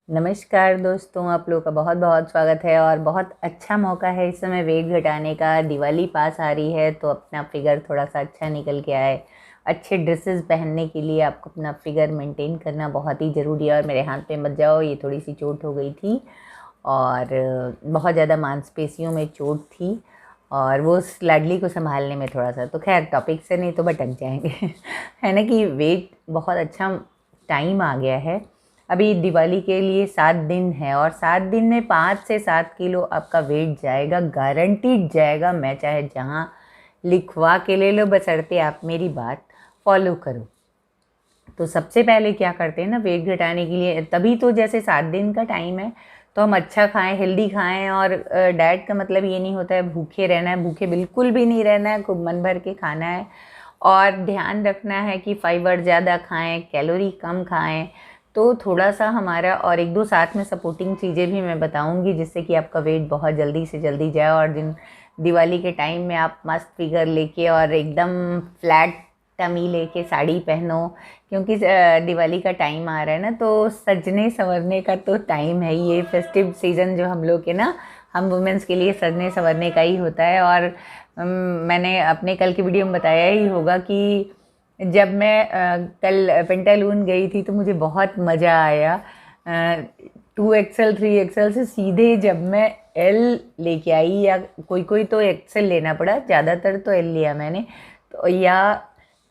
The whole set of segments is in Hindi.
नमस्कार दोस्तों, आप लोगों का बहुत बहुत स्वागत है। और बहुत अच्छा मौका है इस समय वेट घटाने का। दिवाली पास आ रही है तो अपना फिगर थोड़ा सा अच्छा निकल के आए। अच्छे ड्रेसेस पहनने के लिए आपको अपना फिगर मेंटेन करना बहुत ही ज़रूरी है। और मेरे हाथ पे मत जाओ, ये थोड़ी सी चोट हो गई थी और बहुत ज़्यादा मांसपेशियों में चोट थी और वो उस लाडली को संभालने में थोड़ा सा, तो खैर टॉपिक से नहीं तो भटक जाएंगे है ना कि वेट बहुत अच्छा टाइम आ गया है। अभी दिवाली के लिए 7 दिन है और 7 दिन में 5 से 7 किलो आपका वेट जाएगा, गारंटीड जाएगा। मैं चाहे जहाँ लिखवा के ले लो, बशर्ते आप मेरी बात फॉलो करो। तो सबसे पहले क्या करते हैं ना वेट घटाने के लिए, तभी तो जैसे 7 दिन का टाइम है तो हम अच्छा खाएं, हेल्दी खाएं। और डाइट का मतलब ये नहीं होता है भूखे रहना है, भूखे बिल्कुल भी नहीं रहना है, खूब मन भर के खाना है। और ध्यान रखना है कि फाइबर ज़्यादा खाएं, कैलोरी कम खाएं। तो थोड़ा सा हमारा और एक दो साथ में सपोर्टिंग चीज़ें भी मैं बताऊंगी जिससे कि आपका वेट बहुत जल्दी से जल्दी जाए और दिन दिवाली के टाइम में आप मस्त फिगर लेके और एकदम फ्लैट टमी लेके साड़ी पहनो। क्योंकि दिवाली का टाइम आ रहा है ना, तो सजने संवरने का तो टाइम है। ये फेस्टिव सीज़न जो हम लोग के ना, हम वुमेंस के लिए सजने संवरने का ही होता है। और मैंने अपने कल की वीडियो में बताया ही होगा कि जब मैं कल पेंटालून गई थी तो मुझे बहुत मज़ा आया। 2 XL 3 XL से सीधे जब मैं एल लेके आई, या कोई कोई तो एक्सेल लेना पड़ा, ज़्यादातर तो एल लिया मैंने। तो या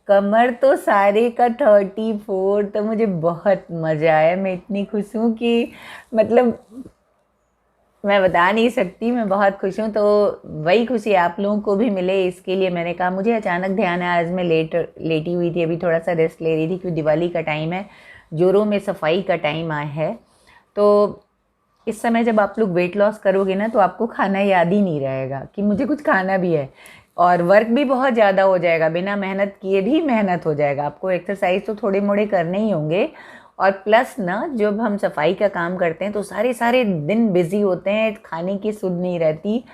कमर तो सारे का 34, तो मुझे बहुत मज़ा आया। मैं इतनी खुश हूँ कि मतलब मैं बता नहीं सकती, मैं बहुत खुश हूँ। तो वही खुशी आप लोगों को भी मिले, इसके लिए मैंने कहा। मुझे अचानक ध्यान आया, आज मैं लेटी हुई थी, अभी थोड़ा सा रेस्ट ले रही थी क्योंकि दिवाली का टाइम है, जोरों में सफाई का टाइम आया है। तो इस समय जब आप लोग वेट लॉस करोगे ना तो आपको खाना याद ही नहीं रहेगा कि मुझे कुछ खाना भी है। और वर्क भी बहुत ज़्यादा हो जाएगा, बिना मेहनत किए भी मेहनत हो जाएगा। आपको एक्सरसाइज तो थोड़े मोड़े करने ही होंगे। और प्लस ना जब हम सफाई का काम करते हैं तो सारे सारे दिन बिजी होते हैं, खाने की सुध नहीं रहती।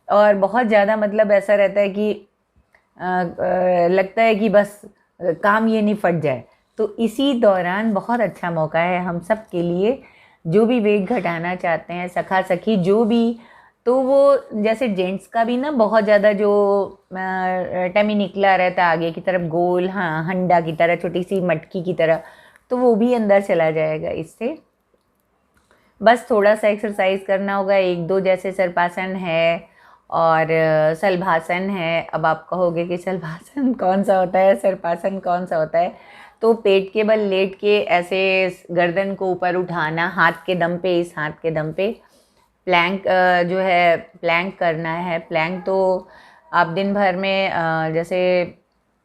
और बहुत ज़्यादा मतलब ऐसा रहता है कि लगता है कि बस काम ये नहीं फट जाए। तो इसी दौरान बहुत अच्छा मौका है हम सब के लिए, जो भी वेट घटाना चाहते हैं, सखा सखी जो भी। तो वो जैसे जेंट्स का भी ना बहुत ज़्यादा जो टमी निकला रहता है आगे की तरफ, गोल, हाँ, हंडा की तरह, छोटी सी मटकी की तरह, तो वो भी अंदर चला जाएगा इससे। बस थोड़ा सा एक्सरसाइज करना होगा, एक दो जैसे सर्पासन है और शलभासन है। अब आप कहोगे कि शलभासन कौन सा होता है, सर्पासन कौन सा होता है? तो पेट के बल लेट के ऐसे गर्दन को ऊपर उठाना, हाथ के दम पे, इस हाथ के दम पे प्लैंक जो है प्लैंक करना है। प्लैंक तो आप दिन भर में जैसे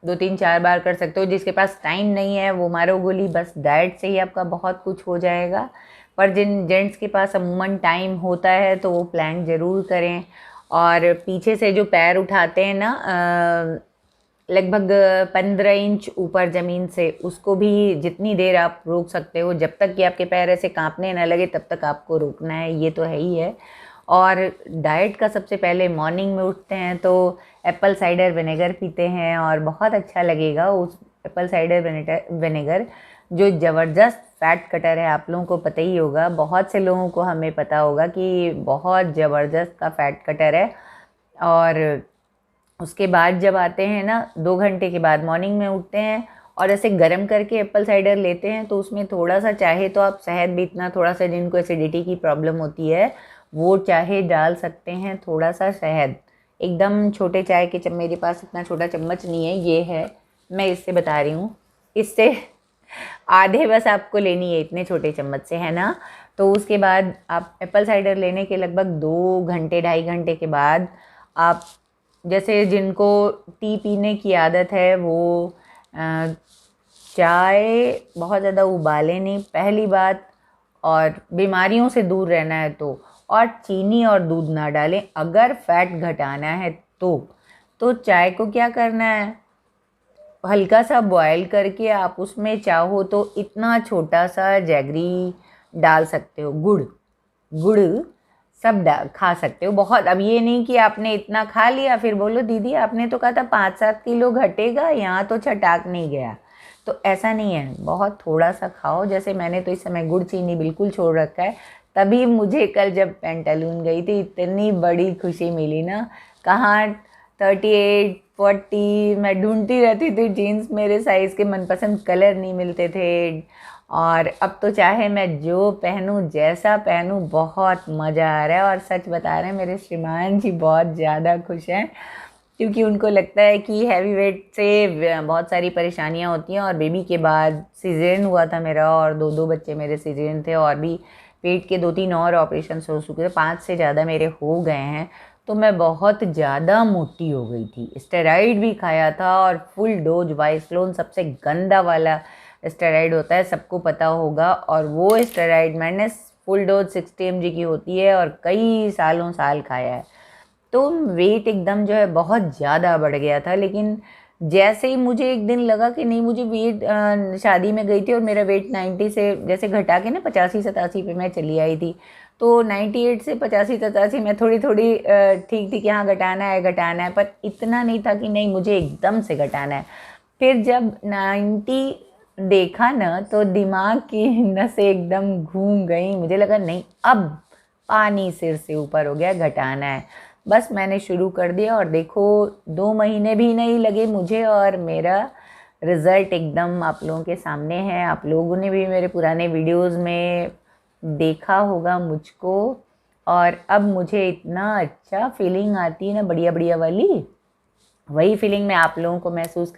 2 3 4 बार कर सकते हो। जिसके पास टाइम नहीं है वो मारो गोली, बस डाइट से ही आपका बहुत कुछ हो जाएगा। पर जिन जेंट्स के पास अमूमन टाइम होता है तो वो प्लैंक ज़रूर करें। और पीछे से जो पैर उठाते हैं ना, लगभग 15 इंच ऊपर ज़मीन से, उसको भी जितनी देर आप रोक सकते हो, जब तक कि आपके पैर ऐसे कांपने ना लगे तब तक आपको रोकना है, ये तो है ही है। और डाइट का सबसे पहले मॉर्निंग में उठते हैं तो एप्पल साइडर विनेगर पीते हैं और बहुत अच्छा लगेगा। उस एप्पल साइडर विनेगर जो ज़बरदस्त फैट कटर है, आप लोगों को पता ही होगा, बहुत से लोगों को हमें पता होगा कि बहुत ज़बरदस्त का फैट कटर है। और उसके बाद जब आते हैं ना, 2 घंटे के बाद मॉर्निंग में उठते हैं और ऐसे गर्म करके एप्पल साइडर लेते हैं तो उसमें थोड़ा सा, चाहे तो आप शहद भी, इतना थोड़ा सा जिनको एसिडिटी की प्रॉब्लम होती है वो चाहे डाल सकते हैं थोड़ा सा शहद, एकदम छोटे चाय के मेरे पास इतना छोटा चम्मच नहीं है, ये है, मैं इससे बता रही हूँ। इससे आधे बस आपको लेनी है, इतने छोटे चम्मच से, है ना। तो उसके बाद आप एप्पल साइडर लेने के लगभग 2 घंटे 2.5 घंटे के बाद आप, जैसे जिनको टी पीने की आदत है वो चाय बहुत ज़्यादा उबाले नहीं, पहली बात। और बीमारियों से दूर रहना है और चीनी और दूध ना डालें अगर फैट घटाना है तो चाय को क्या करना है, हल्का सा बॉयल करके आप उसमें चाहो तो इतना छोटा सा जैगरी डाल सकते हो, गुड़ गुड़ सब खा सकते हो बहुत। अब ये नहीं कि आपने इतना खा लिया फिर बोलो दीदी आपने तो कहा था 5 7 किलो घटेगा, यहाँ तो छटाक नहीं गया। तो ऐसा नहीं है, बहुत थोड़ा सा खाओ। जैसे मैंने तो इस समय गुड़ चीनी बिल्कुल छोड़ रखा है। तभी मुझे कल जब पेंटालून गई थी इतनी बड़ी खुशी मिली ना, कहाँ 38 40 मैं ढूंढती रहती थी जीन्स, मेरे साइज़ के मनपसंद कलर नहीं मिलते थे। और अब तो चाहे मैं जो पहनूं जैसा पहनूं बहुत मज़ा आ रहा है। और सच बता रहे हैं मेरे श्रीमान जी बहुत ज़्यादा खुश हैं, क्योंकि उनको लगता है कि हैवी वेट से बहुत सारी परेशानियां होती हैं। और बेबी के बाद सीजरियन हुआ था मेरा, और दो दो बच्चे मेरे सीजरियन थे, और भी पेट के 2-3 और ऑपरेशन हो चुके थे, 5 से ज़्यादा मेरे हो गए हैं। तो मैं बहुत ज़्यादा मोटी हो गई थी। स्टेरॉइड भी खाया था, और फुल डोज वाइसलोन सबसे गंदा वाला स्टेरॉइड होता है, सबको पता होगा। और वो स्टेरॉइड मैंने फुल डोज 60 mg की होती है, और कई साल खाया है। तो वेट एकदम जो है बहुत ज़्यादा बढ़ गया था। लेकिन जैसे ही मुझे एक दिन लगा कि नहीं, मुझे वेट, शादी में गई थी और मेरा वेट 90 से जैसे घटा के ना 85-87 पे मैं चली आई थी। तो 98 से 85-87 में थोड़ी थोड़ी ठीक थी कि हाँ घटाना है, पर इतना नहीं था कि नहीं मुझे एकदम से घटाना है। फिर जब 90 देखा ना, तो दिमाग की नसें एकदम घूम गई। मुझे लगा नहीं, अब पानी सिर से ऊपर हो गया, घटाना है। बस मैंने शुरू कर दिया, और देखो 2 महीने भी नहीं लगे मुझे, और मेरा रिज़ल्ट एकदम आप लोगों के सामने है। आप लोगों ने भी मेरे पुराने वीडियोस में देखा होगा मुझको, और अब मुझे इतना अच्छा फीलिंग आती है ना, बढ़िया बढ़िया वाली, वही फीलिंग मैं आप लोगों को महसूस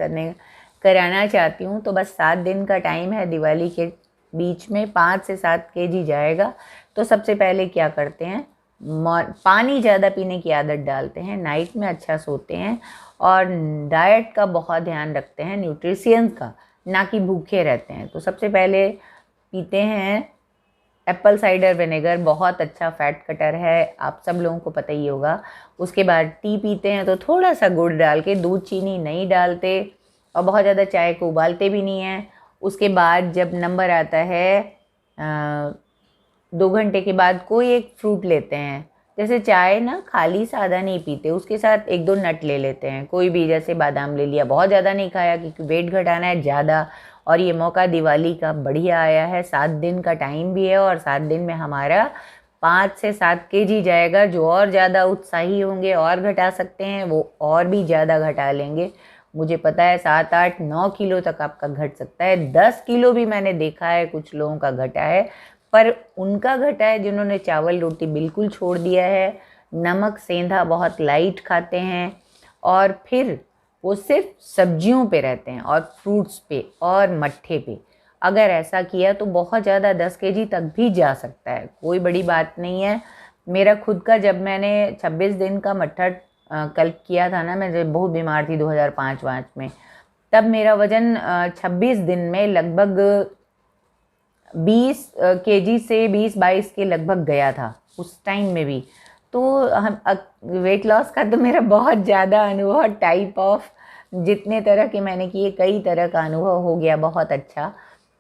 कराना चाहती हूँ। तो बस 7 दिन का टाइम है, दिवाली के बीच में 5 से 7 kg जाएगा। तो सबसे पहले क्या करते हैं, पानी ज़्यादा पीने की आदत डालते हैं, नाइट में अच्छा सोते हैं, और डाइट का बहुत ध्यान रखते हैं, न्यूट्रिशियंस का, ना कि भूखे रहते हैं। तो सबसे पहले पीते हैं एप्पल साइडर विनेगर, बहुत अच्छा फैट कटर है, आप सब लोगों को पता ही होगा। उसके बाद टी पीते हैं, तो थोड़ा सा गुड़ डाल के, दूध चीनी नहीं डालते, और बहुत ज़्यादा चाय को उबालते भी नहीं हैं। उसके बाद जब नंबर आता है 2 घंटे के बाद, कोई एक फ्रूट लेते हैं। जैसे चाय ना खाली सादा नहीं पीते, उसके साथ 1-2 नट ले लेते हैं, कोई भी, जैसे बादाम ले लिया। बहुत ज़्यादा नहीं खाया क्योंकि वेट घटाना है ज़्यादा, और ये मौका दिवाली का बढ़िया आया है। 7 दिन का टाइम भी है, और 7 दिन में हमारा 5 से 7 kg जाएगा। जो और ज़्यादा उत्साही होंगे और घटा सकते हैं, वो और भी ज़्यादा घटा लेंगे। मुझे पता है 7-8-9 किलो तक आपका घट सकता है। 10 किलो भी मैंने देखा है कुछ लोगों का घटा है, पर उनका घटा है जिन्होंने चावल रोटी बिल्कुल छोड़ दिया है, नमक सेंधा बहुत लाइट खाते हैं, और फिर वो सिर्फ सब्जियों पे रहते हैं, और फ्रूट्स पे और मट्ठे पे। अगर ऐसा किया तो बहुत ज़्यादा 10 kg तक भी जा सकता है, कोई बड़ी बात नहीं है। मेरा खुद का, जब मैंने 26 दिन का मट्ठा कल किया था ना, मैं जब बहुत बीमार थी 2005 में, तब मेरा वज़न 26 दिन में लगभग 20 kg से 20-22 के लगभग गया था उस टाइम में भी। तो हम वेट लॉस का तो मेरा बहुत ज़्यादा अनुभव, टाइप ऑफ जितने तरह के मैंने किए, कई तरह का अनुभव हो गया बहुत अच्छा।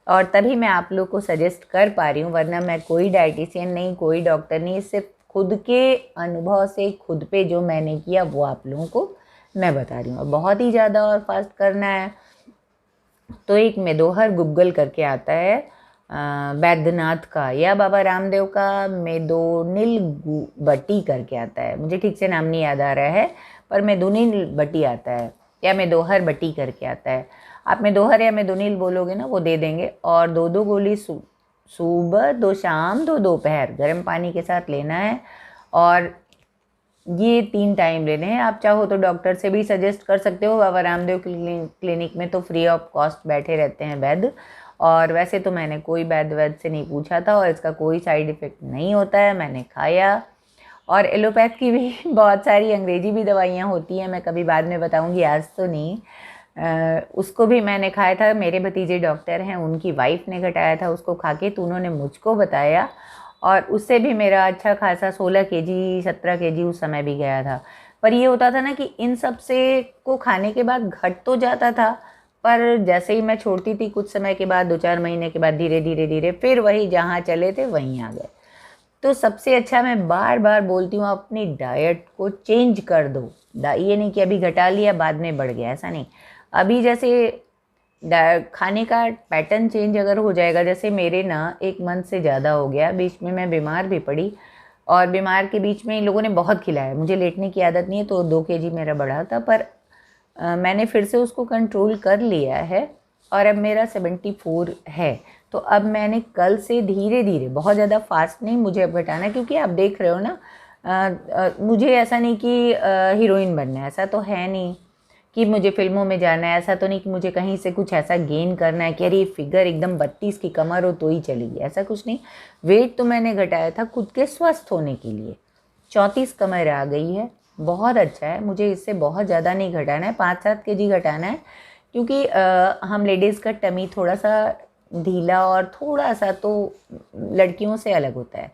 और तभी मैं आप लोग को सजेस्ट कर पा रही हूँ, वरना मैं कोई डाइटिशियन नहीं, कोई डॉक्टर नहीं, सिर्फ खुद के अनुभव से, खुद पे जो मैंने किया वो आप लोगों को मैं बता रही हूँ। और बहुत ही ज़्यादा और फास्ट करना है तो एक मेदोहर गुग्गल करके आता है बैद्यनाथ का, या बाबा रामदेव का मेदोनिल बटी करके आता है, मुझे ठीक से नाम नहीं याद आ रहा है, पर मेदोनिल बटी आता है, या मेदोहर बटी करके आता है। आप मेदोहर या मेदोनिल बोलोगे ना, वो दे देंगे। और 2-2 गोली सुबह, 2 शाम, 2 दोपहर गर्म पानी के साथ लेना है, और ये 3 टाइम लेने हैं। आप चाहो तो डॉक्टर से भी सजेस्ट कर सकते हो, बाबा रामदेव क्लिनिक में तो फ्री ऑफ कॉस्ट बैठे रहते हैं वैद्य। और वैसे तो मैंने कोई वैद्य से नहीं पूछा था, और इसका कोई साइड इफ़ेक्ट नहीं होता है, मैंने खाया। और एलोपैथ की भी बहुत सारी अंग्रेजी भी दवाइयाँ होती हैं, मैं कभी बाद में बताऊँगी, आज तो नहीं। उसको भी मैंने खाया था, मेरे भतीजे डॉक्टर हैं, उनकी वाइफ ने घटाया था उसको खा के, तो उन्होंने मुझको बताया, और उससे भी मेरा अच्छा खासा 16 kg 17 kg उस समय भी गया था। पर ये होता था ना कि इन सब से को खाने के बाद घट तो जाता था, पर जैसे ही मैं छोड़ती थी कुछ समय के बाद, 2-4 महीने के बाद, धीरे धीरे धीरे फिर वही जहाँ चले थे वहीं आ गए। तो सबसे अच्छा, मैं बार बार बोलती हूँ, अपनी डाइट को चेंज कर दो। ये नहीं कि अभी घटा लिया बाद में बढ़ गया, ऐसा नहीं। अभी जैसे खाने का पैटर्न चेंज अगर हो जाएगा, जैसे मेरे ना 1 मंथ से ज़्यादा हो गया, बीच में मैं बीमार भी पड़ी और बीमार के बीच में इन लोगों ने बहुत खिलाया। मुझे लेटने की आदत नहीं है तो 2 kg मेरा बढ़ा था, पर मैंने फिर से उसको कंट्रोल कर लिया है और अब मेरा 74 है। तो अब मैंने कल से धीरे धीरे, बहुत ज़्यादा फास्ट नहीं मुझे अब घटाना है, क्योंकि आप देख रहे हो ना, मुझे ऐसा नहीं कि हीरोइन बनना है, ऐसा तो है नहीं कि मुझे फिल्मों में जाना है, ऐसा तो नहीं कि मुझे कहीं से कुछ ऐसा गेन करना है कि अरे फिगर एकदम 32 की कमर हो तो ही चलेगी, ऐसा कुछ नहीं। वेट तो मैंने घटाया था खुद के स्वस्थ होने के लिए, 34 कमर आ गई है, बहुत अच्छा है। मुझे इससे बहुत ज़्यादा नहीं घटाना है, 5-7 kg घटाना है, क्योंकि हम लेडीज़ का टमी थोड़ा सा ढीला और थोड़ा सा तो लड़कियों से अलग होता है,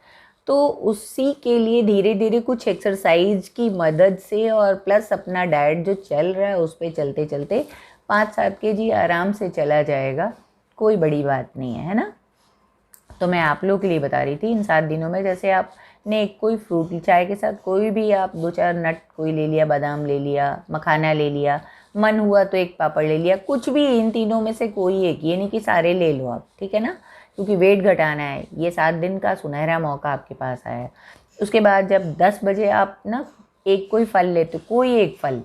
तो उसी के लिए धीरे धीरे कुछ एक्सरसाइज की मदद से और प्लस अपना डाइट जो चल रहा है उस पर चलते चलते 5-7 kg आराम से चला जाएगा, कोई बड़ी बात नहीं है ना। तो मैं आप लोगों के लिए बता रही थी इन 7 दिनों में, जैसे आपने कोई फ्रूट, चाय के साथ कोई भी आप 2-4 नट कोई ले लिया, बादाम ले लिया, मखाना ले लिया, मन हुआ तो एक पापड़ ले लिया, कुछ भी इन तीनों में से कोई एक, ये नहीं कि सारे ले लो आप, ठीक है ना, क्योंकि वेट घटाना है। ये 7 दिन का सुनहरा मौका आपके पास आया है। उसके बाद जब 10 बजे आप ना एक कोई फल लेते, कोई एक फल,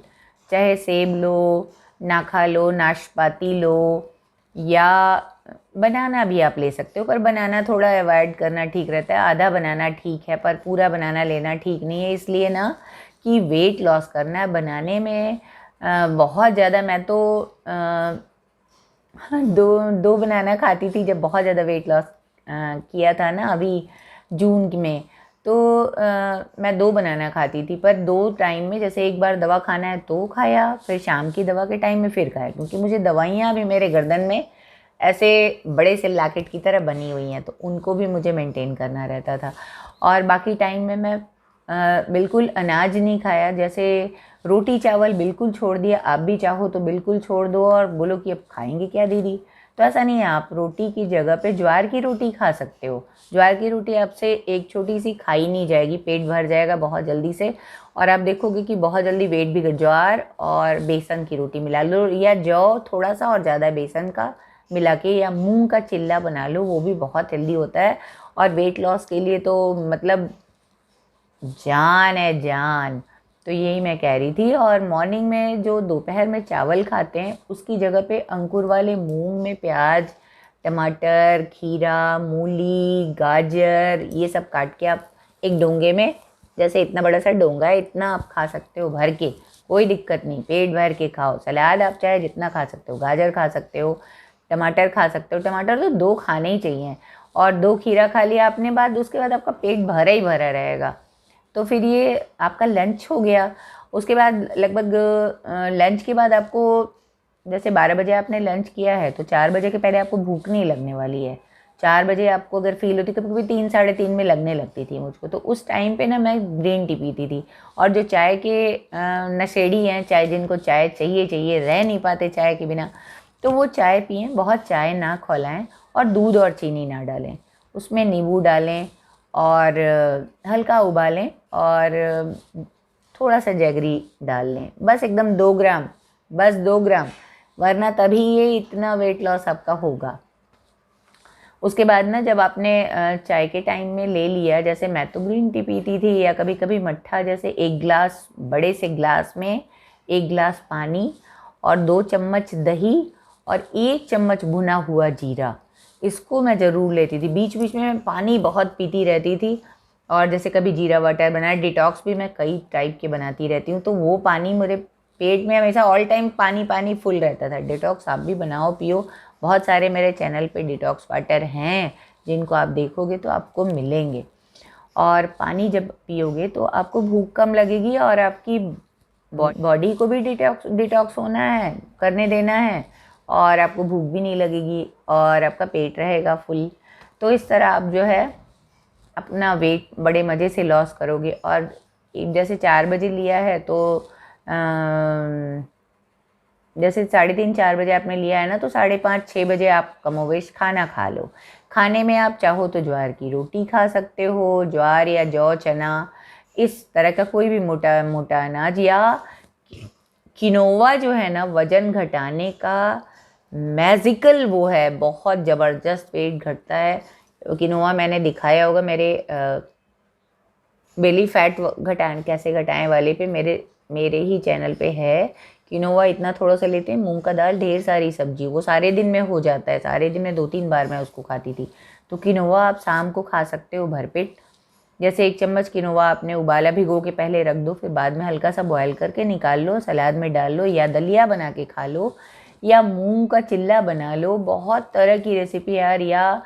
चाहे सेब लो, नाखा लो, नाशपाती लो, या बनाना भी आप ले सकते हो, पर बनाना थोड़ा अवॉइड करना ठीक रहता है। आधा बनाना ठीक है, पर पूरा बनाना लेना ठीक नहीं है, इसलिए ना कि वेट लॉस करना है। बनाने में बहुत ज़्यादा, मैं तो दो बनाना खाती थी जब बहुत ज़्यादा वेट लॉस किया था ना, अभी जून में, तो मैं 2 बनाना खाती थी, पर 2 टाइम में, जैसे एक बार दवा खाना है तो खाया, फिर शाम की दवा के टाइम में फिर खाया, क्योंकि मुझे दवाइयाँ भी मेरे गर्दन में ऐसे बड़े से लॉकेट की तरह बनी हुई हैं, तो उनको भी मुझे मेंटेन करना रहता था। और बाकी टाइम में मैं बिल्कुल अनाज नहीं खाया, जैसे रोटी चावल बिल्कुल छोड़ दिया। आप भी चाहो तो बिल्कुल छोड़ दो और बोलो कि अब खाएंगे क्या दीदी, तो ऐसा नहीं है। आप रोटी की जगह पे ज्वार की रोटी खा सकते हो। ज्वार की रोटी आपसे एक छोटी सी खाई नहीं जाएगी, पेट भर जाएगा बहुत जल्दी से, और आप देखोगे कि बहुत जल्दी वेट भी। ज्वार और बेसन की रोटी मिला लो, या जौ थोड़ा सा और ज़्यादा बेसन का मिला के, या मूंग का चिल्ला बना लो, वो भी बहुत हेल्दी होता है और वेट लॉस के लिए तो मतलब जान है जान। तो यही मैं कह रही थी। और मॉर्निंग में जो दोपहर में चावल खाते हैं उसकी जगह पे अंकुर वाले मूंग में प्याज, टमाटर, खीरा, मूली, गाजर, ये सब काट के आप एक डोंगे में, जैसे इतना बड़ा सा डोंगा है इतना आप खा सकते हो भर के, कोई दिक्कत नहीं, पेट भर के खाओ। सलाद आप चाहे जितना खा सकते हो, गाजर खा सकते हो, टमाटर खा सकते हो, टमाटर तो 2 खाने ही चाहिए, और 2 खीरा खा लिया आपने, बाद उसके बाद आपका पेट भरा ही भरा रहेगा। तो फिर ये आपका लंच हो गया। उसके बाद लगभग लंच के बाद आपको, जैसे 12 बजे आपने लंच किया है तो 4 बजे के पहले आपको भूख नहीं लगने वाली है। 4 बजे आपको अगर फील होती, कभी कभी 3-3:30 में लगने लगती थी मुझको, तो उस टाइम पे ना मैं ग्रीन टी पीती थी। और जो चाय के नशेड़ी हैं, चाय जिनको चाय चाहिए चाहिए, रह नहीं पाते चाय के बिना, तो वो चाय पिएं, बहुत चाय ना खौलाएं, और दूध और चीनी ना डालें, उसमें नींबू डालें और हल्का उबालें और थोड़ा सा जैगरी डाल लें, बस एकदम 2 ग्राम, बस 2 ग्राम, वरना तभी ये इतना वेट लॉस आपका होगा। उसके बाद ना जब आपने चाय के टाइम में ले लिया, जैसे मैं तो ग्रीन टी पीती थी, या कभी कभी मट्ठा, जैसे 1 गिलास, बड़े से गिलास में 1 गिलास पानी और 2 चम्मच दही और 1 चम्मच भुना हुआ जीरा, इसको मैं ज़रूर लेती थी। बीच बीच में मैं पानी बहुत पीती रहती थी, और जैसे कभी जीरा वाटर बनाया, डिटॉक्स भी मैं कई टाइप के बनाती रहती हूँ, तो वो पानी मेरे पेट में हमेशा ऑल टाइम पानी पानी फुल रहता था। डिटॉक्स आप भी बनाओ, पियो, बहुत सारे मेरे चैनल पे डिटॉक्स वाटर हैं जिनको आप देखोगे तो आपको मिलेंगे। और पानी जब पियोगे तो आपको भूख कम लगेगी, और आपकी बॉडी को भी डिटॉक्स होना है, करने देना है, और आपको भूख भी नहीं लगेगी और आपका पेट रहेगा फुल। तो इस तरह आप जो है अपना वेट बड़े मज़े से लॉस करोगे। और जैसे 4 बजे लिया है तो जैसे 3:30-4 बजे आपने लिया है ना, तो 5:30-6 बजे आप कमोवेश खाना खा लो। खाने में आप चाहो तो ज्वार की रोटी खा सकते हो, ज्वार या जौ, चना, इस तरह का कोई भी मोटा मोटा अनाज, या किनोवा जो है ना वज़न घटाने का मैजिकल वो है, बहुत ज़बरदस्त वेट घटता है। किनोआ मैंने दिखाया होगा मेरे बेली फैट घटाएं कैसे घटाएं वाले पे, मेरे ही चैनल पे है। किनोआ इतना थोड़ा सा लेते हैं, मूंग का दाल, ढेर सारी सब्जी, वो सारे दिन में हो जाता है। सारे दिन में 2-3 बार मैं उसको खाती थी। तो किनोआ आप शाम को खा सकते हो भरपेट। जैसे 1 चम्मच किनोआ आपने उबाला, भिगो के पहले रख दो, फिर बाद में हल्का सा बॉयल करके निकाल लो, सलाद में डाल लो, या दलिया बना के खा लो, या मूंग का चिल्ला बना लो। बहुत तरह की रेसिपी यार। या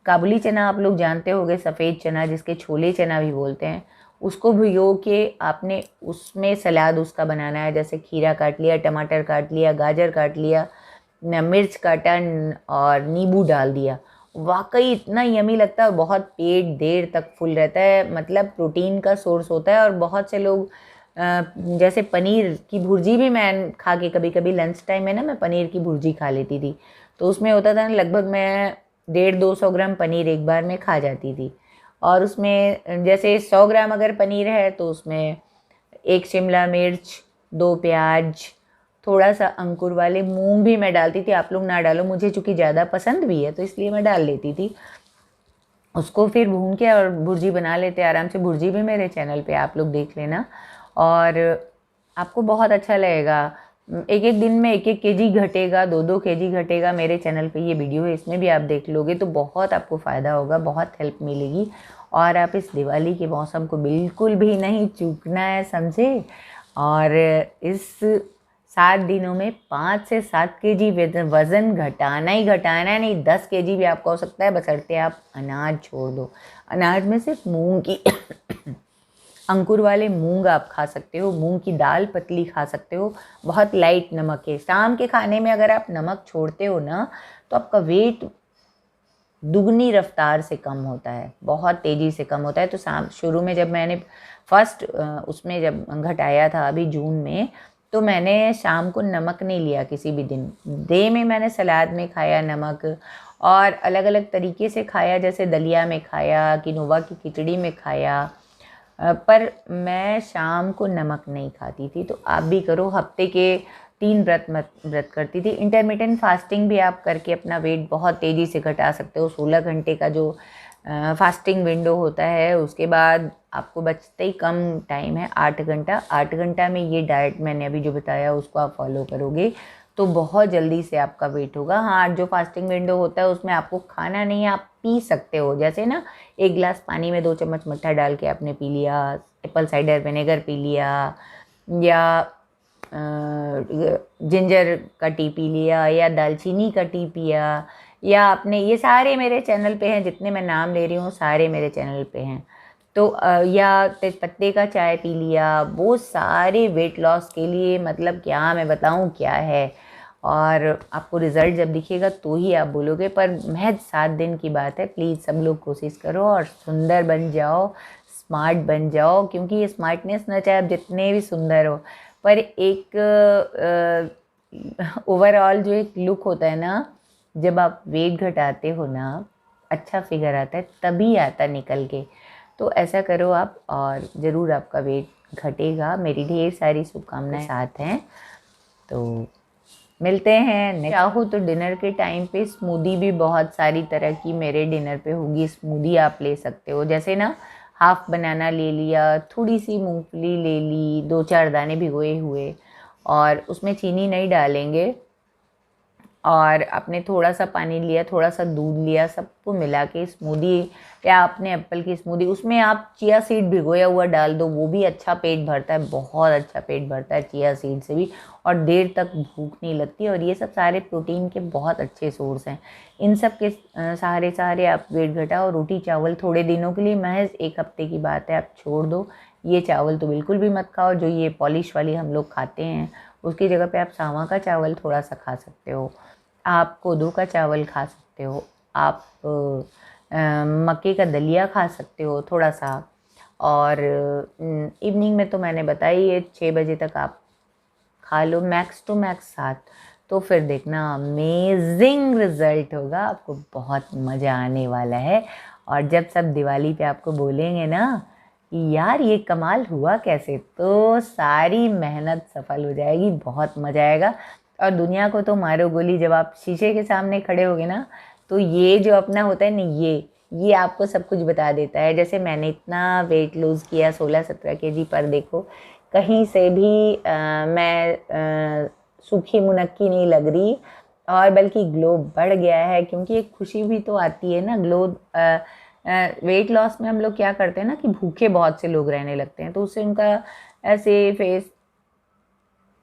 काबुली चना आप लोग जानते होंगे, सफ़ेद चना जिसके छोले चना भी बोलते हैं, उसको भिगो के आपने उसमें सलाद उसका बनाना है। जैसे खीरा काट लिया, टमाटर काट लिया, गाजर काट लिया, मिर्च काटा और नींबू डाल दिया। वाकई इतना यमी लगता है और बहुत पेट देर तक फुल रहता है। मतलब प्रोटीन का सोर्स होता है। और बहुत से लोग जैसे पनीर की भुर्जी भी मैं खा के, कभी कभी लंच टाइम में ना मैं पनीर की भुर्जी खा लेती थी। तो उसमें होता था लगभग मैं 150-200 ग्राम पनीर एक बार में खा जाती थी। और उसमें जैसे 100 ग्राम अगर पनीर है तो उसमें 1 शिमला मिर्च, 2 प्याज, थोड़ा सा अंकुर वाले मूंग भी मैं डालती थी। आप लोग ना डालो, मुझे चूँकि ज़्यादा पसंद भी है तो इसलिए मैं डाल लेती थी। उसको फिर भून के और भुर्जी बना लेते आराम से। भुर्जी भी मेरे चैनल पे आप लोग देख लेना और आपको बहुत अच्छा लगेगा। एक एक दिन में 1-1 केजी घटेगा, 2-2 केजी घटेगा। मेरे चैनल पे ये वीडियो है, इसमें भी आप देख लोगे तो बहुत आपको फ़ायदा होगा, बहुत हेल्प मिलेगी। और आप इस दिवाली के मौसम को बिल्कुल भी नहीं चूकना है, समझे। और इस 7 दिनों में 5 से 7 केजी वज़न घटाना ही घटाना है। नहीं 10 केजी भी आपका हो सकता है, बशर्ते आप अनाज छोड़ दो। अनाज में सिर्फ मूंग की अंकुर वाले मूंग आप खा सकते हो, मूंग की दाल पतली खा सकते हो। बहुत लाइट नमक है। शाम के खाने में अगर आप नमक छोड़ते हो ना तो आपका वेट दुगनी रफ्तार से कम होता है, बहुत तेज़ी से कम होता है। तो शाम शुरू में जब मैंने फर्स्ट उसमें जब घटाया था अभी जून में, तो मैंने शाम को नमक नहीं लिया किसी भी दिन। डे में मैंने सलाद में खाया नमक, और अलग अलग तरीके से खाया, जैसे दलिया में खाया, किनोवा की खिचड़ी में खाया, पर मैं शाम को नमक नहीं खाती थी। तो आप भी करो। हफ्ते के 3 व्रत करती थी। इंटरमिटेंट फास्टिंग भी आप करके अपना वेट बहुत तेज़ी से घटा सकते हो। 16 घंटे का जो फास्टिंग विंडो होता है, उसके बाद आपको बचते ही कम टाइम है, 8 घंटा। 8 घंटा में ये डाइट मैंने अभी जो बताया उसको आप फॉलो करोगे तो बहुत जल्दी से आपका वेट होगा। हाँ, जो फास्टिंग विंडो होता है उसमें आपको खाना नहीं है, आप पी सकते हो। जैसे ना 1 गिलास पानी में 2 चम्मच मट्ठा डाल के आपने पी लिया, एप्पल साइडर विनेगर पी लिया, या जिंजर का टी पी लिया, या दालचीनी का टी पिया, या आपने, ये सारे मेरे चैनल पे हैं, जितने मैं नाम ले रही हूँ सारे मेरे चैनल पे हैं। तो या तेजपत्ते का चाय पी लिया। वो सारे वेट लॉस के लिए, मतलब क्या मैं बताऊँ क्या है। और आपको रिज़ल्ट जब दिखेगा तो ही आप बोलोगे। पर महज 7 दिन की बात है। प्लीज़ सब लोग कोशिश करो और सुंदर बन जाओ, स्मार्ट बन जाओ। क्योंकि ये स्मार्टनेस ना, चाहे आप जितने भी सुंदर हो, पर एक ओवरऑल जो एक लुक होता है ना, जब आप वेट घटाते हो ना, अच्छा फिगर आता है, तभी आता निकल के। तो ऐसा करो आप और ज़रूर आपका वेट घटेगा। मेरी ढेर सारी शुभकामनाएं साथ हैं। तो मिलते हैं। चाहो तो डिनर के टाइम पे स्मूदी भी बहुत सारी तरह की मेरे डिनर पे होगी। स्मूदी आप ले सकते हो। जैसे ना हाफ बनाना ले लिया, थोड़ी सी मूंगफली ले ली, 2-4 दाने भिगोए हुए, और उसमें चीनी नहीं डालेंगे, और आपने थोड़ा सा पानी लिया, थोड़ा सा दूध लिया, सबको मिला के स्मूदी, या आपने एप्पल की स्मूदी, उसमें आप चिया सीड भिगोया हुआ डाल दो, वो भी अच्छा पेट भरता है, बहुत अच्छा पेट भरता है चिया सीड से भी, और देर तक भूख नहीं लगती। और ये सब सारे प्रोटीन के बहुत अच्छे सोर्स हैं। इन सब के सहारे आप वेट घटाओ। रोटी चावल थोड़े दिनों के लिए, महज 1 हफ्ते की बात है, आप छोड़ दो। ये चावल तो बिल्कुल भी मत खाओ जो ये पॉलिश वाली हम लोग खाते हैं। उसकी जगह पे आप सावा का चावल थोड़ा सा खा सकते हो, आप कोदो का चावल खा सकते हो, आप मक्के का दलिया खा सकते हो थोड़ा सा। और इवनिंग में तो मैंने बताई है 6 बजे तक आप खा लो, मैक्स टू मैक्स 7। तो फिर देखना अमेजिंग रिजल्ट होगा, आपको बहुत मज़ा आने वाला है। और जब सब दिवाली पे आपको बोलेंगे ना कि यार ये कमाल हुआ कैसे, तो सारी मेहनत सफल हो जाएगी, बहुत मज़ा आएगा। और दुनिया को तो मारो गोली, जब आप शीशे के सामने खड़े होगे ना तो ये जो अपना होता है ना, ये आपको सब कुछ बता देता है। जैसे मैंने इतना वेट लूज़ किया 16-17 केजी, पर देखो कहीं से भी मैं सूखी मुनक्की नहीं लग रही, और बल्कि ग्लो बढ़ गया है। क्योंकि एक खुशी भी तो आती है ना, ग्लो। वेट लॉस में हम लोग क्या करते हैं ना कि भूखे बहुत से लोग रहने लगते हैं, तो उससे उनका ऐसे फेस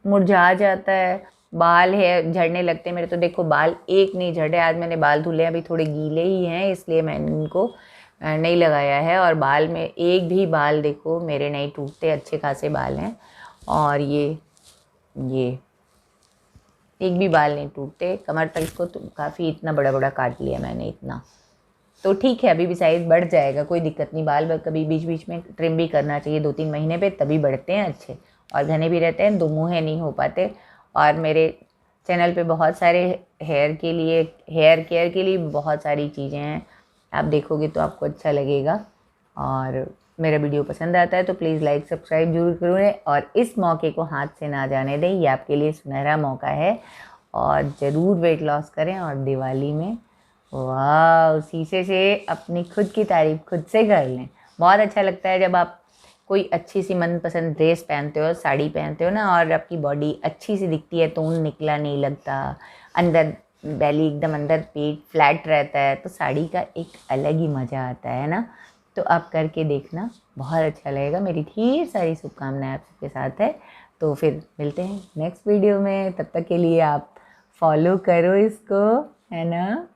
मुरझा जाता है, बाल है झड़ने लगते हैं। मेरे तो देखो बाल एक नहीं झड़े, आज मैंने बाल धुले, अभी थोड़े गीले ही हैं इसलिए मैंने इनको नहीं लगाया है। और बाल में एक भी बाल देखो मेरे नहीं टूटते, अच्छे खासे बाल हैं। और ये एक भी बाल नहीं टूटते, कमर तक को तो काफ़ी इतना बड़ा बड़ा काट लिया मैंने इतना। तो ठीक है, अभी भी साइज़ बढ़ जाएगा, कोई दिक्कत नहीं। बाल कभी बीच बीच में ट्रिम भी करना चाहिए 2-3 महीने पे, तभी बढ़ते हैं अच्छे और घने भी रहते हैं, दो मुँहे नहीं हो पाते। और मेरे चैनल पे बहुत सारे हेयर केयर के लिए बहुत सारी चीज़ें हैं, आप देखोगे तो आपको अच्छा लगेगा। और मेरा वीडियो पसंद आता है तो प्लीज़ लाइक सब्सक्राइब जरूर करें, और इस मौके को हाथ से ना जाने दें, ये आपके लिए सुनहरा मौका है। और ज़रूर वेट लॉस करें, और दिवाली में वाह शीशे से अपनी खुद की तारीफ खुद से कर लें। बहुत अच्छा लगता है जब आप कोई अच्छी सी मनपसंद ड्रेस पहनते हो, साड़ी पहनते हो ना, और आपकी बॉडी अच्छी सी दिखती है, तो ऊन निकला नहीं लगता, अंदर बेली एकदम अंदर पेट फ्लैट रहता है, तो साड़ी का एक अलग ही मज़ा आता है ना। तो आप करके देखना, बहुत अच्छा लगेगा। मेरी ढेर सारी शुभकामनाएं आप सबके साथ है। तो फिर मिलते हैं नेक्स्ट वीडियो में, तब तक के लिए आप फॉलो करो इसको, है ना।